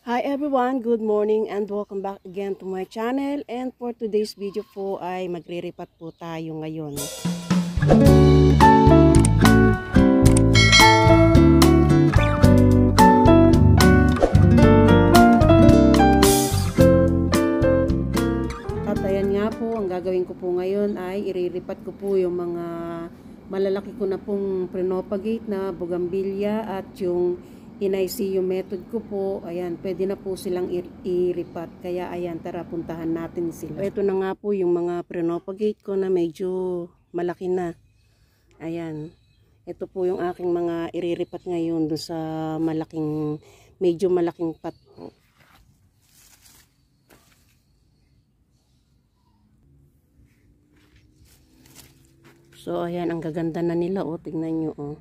Hi everyone, good morning and welcome back again to my channel. And for today's video po ay magriripat po tayo ngayon. At ayan nga po, ang gagawin ko po ngayon ay iriripat ko po yung mga malalaki ko na pong pre-propagate na bougainvillea at yung in-ICU method ko po, ayan, pwede na po silang iripat. Kaya ayan, tara puntahan natin sila. Ito na nga po yung mga pre-propagate ko na medyo malaki na. Ayan, ito po yung aking mga iriripat ngayon doon sa medyo malaking pot po. So ayan, ang gaganda na nila, oh, tingnan nyo, oh.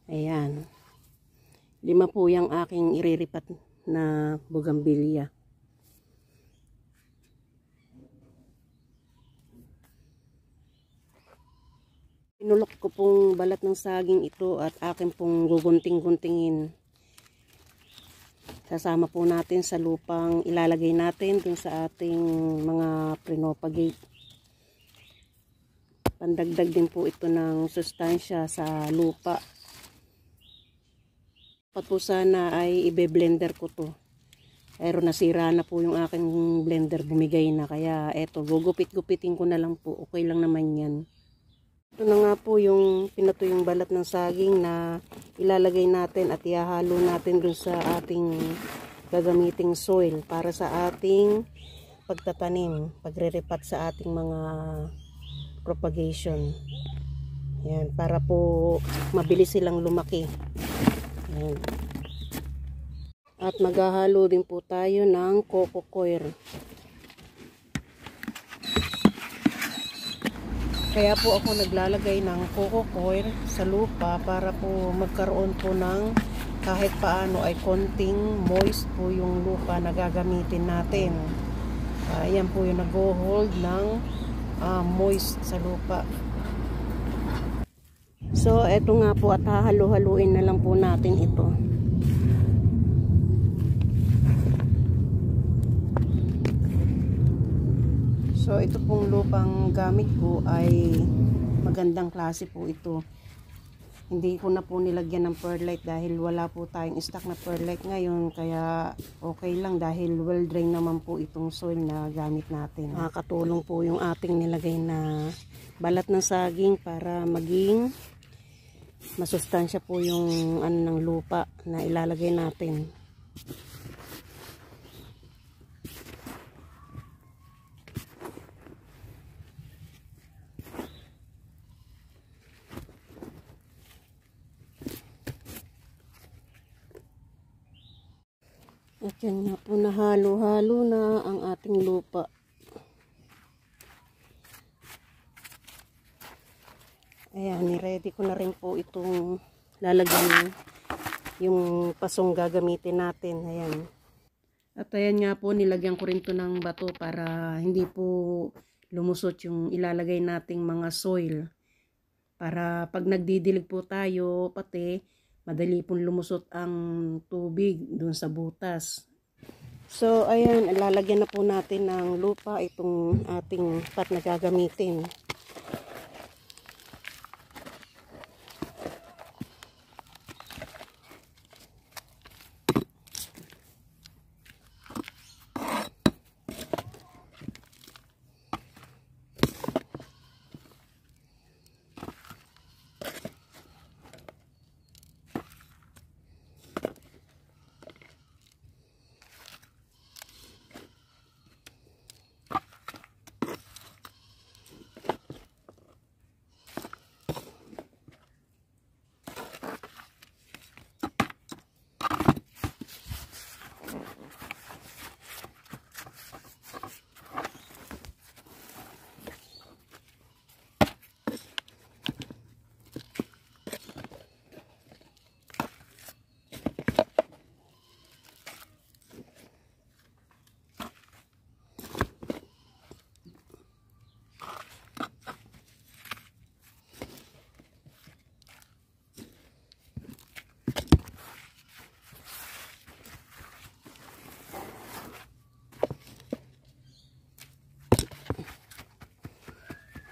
Ayan. 5 po yung aking iriripat na bougainvillea. Pinulok ko pong balat ng saging ito at akin pong gugunting-guntingin. Kasama po natin sa lupang ilalagay natin dun sa ating mga pre-propagate. Pandagdag din po ito ng sustansya sa lupa. Po sana ay ibe-blender ko to. Pero nasira na po yung aking blender, bumigay na. Kaya eto, gugupit-gupitin ko na lang po. Okay lang naman yan. Ito na nga po yung pinatuyong balat ng saging na ilalagay natin at ihahalo natin dun sa ating gagamiting soil para sa ating pagtatanim, pagre-repat sa ating mga propagation. Yan, para po mabilis silang lumaki. Ayan. At maghahalo din po tayo ng coco coir. Kaya po ako naglalagay ng coco coir sa lupa para po magkaroon po ng kahit paano ay konting moist po yung lupa na gagamitin natin. Ayan po yung nag-hold ng moist sa lupa. So, eto nga po at hahalo-haluin na lang po natin ito. So, ito pong lupang gamit ko ay magandang klase po ito. Hindi ko na po nilagyan ng perlite dahil wala po tayong stock na perlite ngayon. Kaya okay lang dahil well drained naman po itong soil na gamit natin. Makakatulong po yung ating nilagay na balat ng saging para maging masustansya po yung ng lupa na ilalagay natin. At yan nga po, nahalo-halo na ang ating lupa. Ayan, ni-ready ko na rin po itong lalagyan yung pasong gagamitin natin. Ayan. At ayan nga po, nilagyan ko rin to ng bato para hindi po lumusot yung ilalagay nating mga soil. Para pag nagdidilig po tayo, pati madali pong lumusot ang tubig dun sa butas. So, ayan, lalagyan na po natin ng lupa itong ating pot na gagamitin.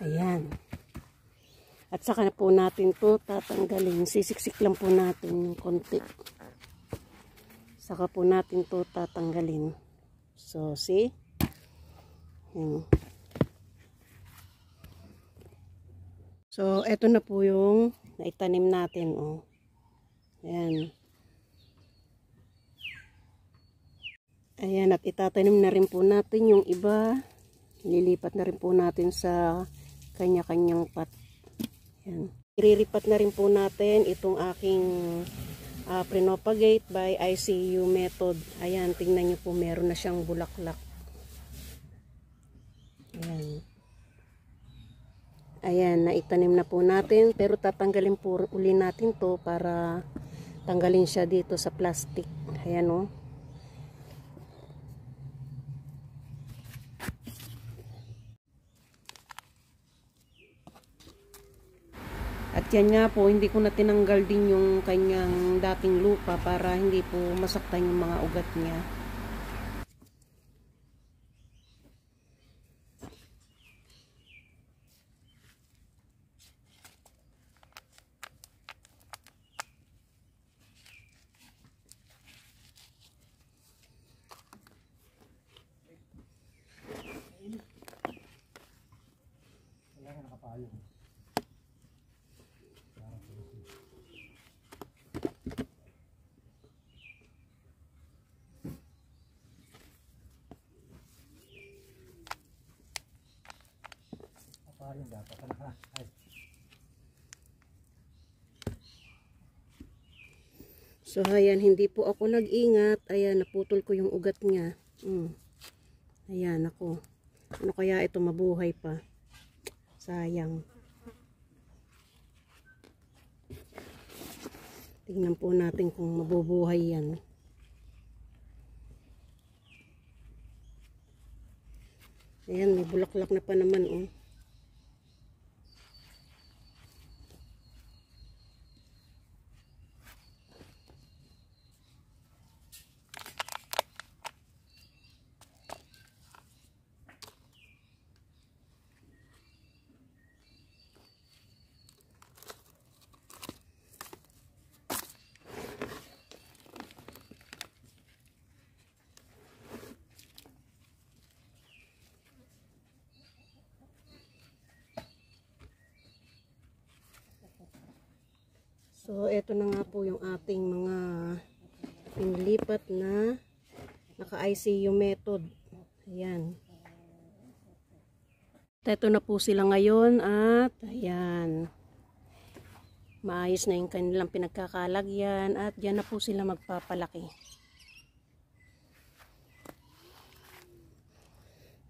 Ayan. At saka na po natin to tatanggalin. Sisiksik lang po natin yung konti. Saka po natin to tatanggalin. So, see? Ayan. So, eto na po yung naitanim natin. Oh. Ayan. Ayan. At itatanim na rin po natin yung iba. Lilipat na rin po natin sa kanya-kanyang pot. Ayan. Iriripat na rin po natin itong aking Propagate by ICU method. Ayan, tingnan nyo po, meron na siyang bulaklak. Ayan. Ayan, naitanim na po natin. Pero tatanggalin po uli natin to para tanggalin siya dito sa plastic. Ayan o. At yan nga po, hindi ko na tinanggal din yung kanyang dating lupa para hindi po masaktan yung mga ugat niya. So, ayan, hindi po ako nag-ingat. Ayan, naputol ko yung ugat niya. Ayan, ako. Ano kaya ito mabuhay pa? Sayang. Tingnan po natin kung mabubuhay yan. Ayan, may bulaklak na pa naman, oh. So, eto na nga po yung ating mga pinilipat na naka-ICU method. Ayan. Eto na po sila ngayon at ayan. Maayos na yung kanilang pinagkakalagyan at dyan na po sila magpapalaki.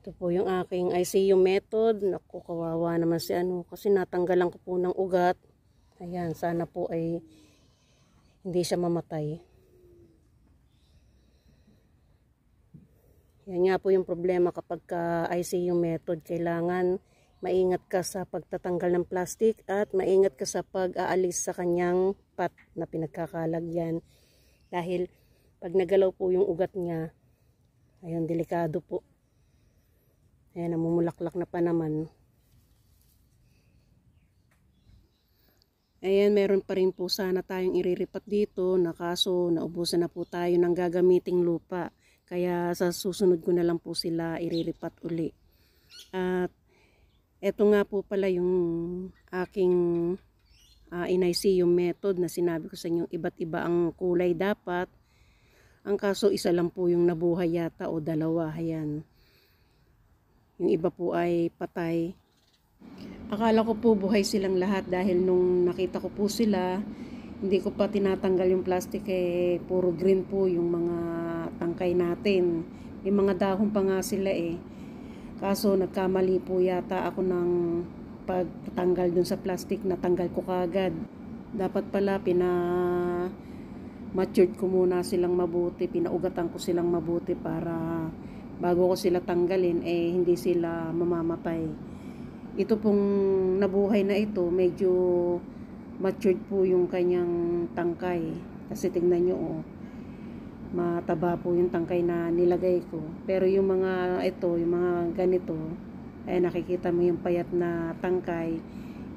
Ito po yung aking ICU method. Naku, kawawa naman si ano kasi natanggalan ko po ng ugat. Ayan, sana po ay hindi siya mamatay. Yan nga po yung problema kapag ICU method. Kailangan maingat ka sa pagtatanggal ng plastic at maingat ka sa pag-aalis sa kanyang pot na pinagkakalagyan. Dahil pag nagalaw po yung ugat niya, ayun, delikado po. Ayan, namumulaklak na pa naman. Ayan, meron pa rin po sana tayong iriripat dito na kaso naubusan na po tayo ng gagamiting lupa. Kaya sa susunod ko na lang po sila iriripat uli. At eto nga po pala yung aking in-ICU method na sinabi ko sa inyo, iba't iba ang kulay dapat. Ang kaso isa lang po yung nabuhay yata o dalawa. Ayan. Yung iba po ay patay. Akala ko po buhay silang lahat dahil nung nakita ko po sila, hindi ko pa tinatanggal yung plastic eh, puro green po yung mga tangkay natin. May mga dahon pa nga sila eh. Kaso nagkamali po yata ako ng pagtanggal dun sa plastic, natanggal ko kagad. Dapat pala matured ko muna silang mabuti, pinaugatan ko silang mabuti para bago ko sila tanggalin eh hindi sila mamamatay. Ito pong nabuhay na ito, medyo matured po yung kanyang tangkay. Kasi tingnan nyo, oh, mataba po yung tangkay na nilagay ko. Pero yung mga ito, yung mga ganito, Ay nakikita mo yung payat na tangkay.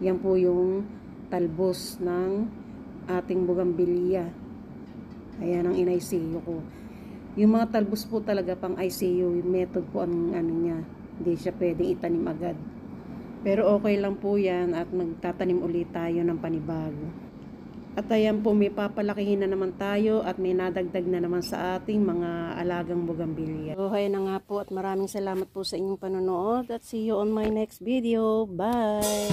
Yan po yung talbos ng ating bugambilya. Ayan ang in-ICU ko. Yung mga talbos po talaga pang ICU, yung method po ang ano niya. Hindi siya pwedeng itanim agad. Pero okay lang po yan at magtatanim ulit tayo ng panibago. At ayan po, may papalakihin na naman tayo at may nadagdag na naman sa ating mga alagang bugambilya. So, ayan na nga po at maraming salamat po sa inyong panonood at see you on my next video. Bye!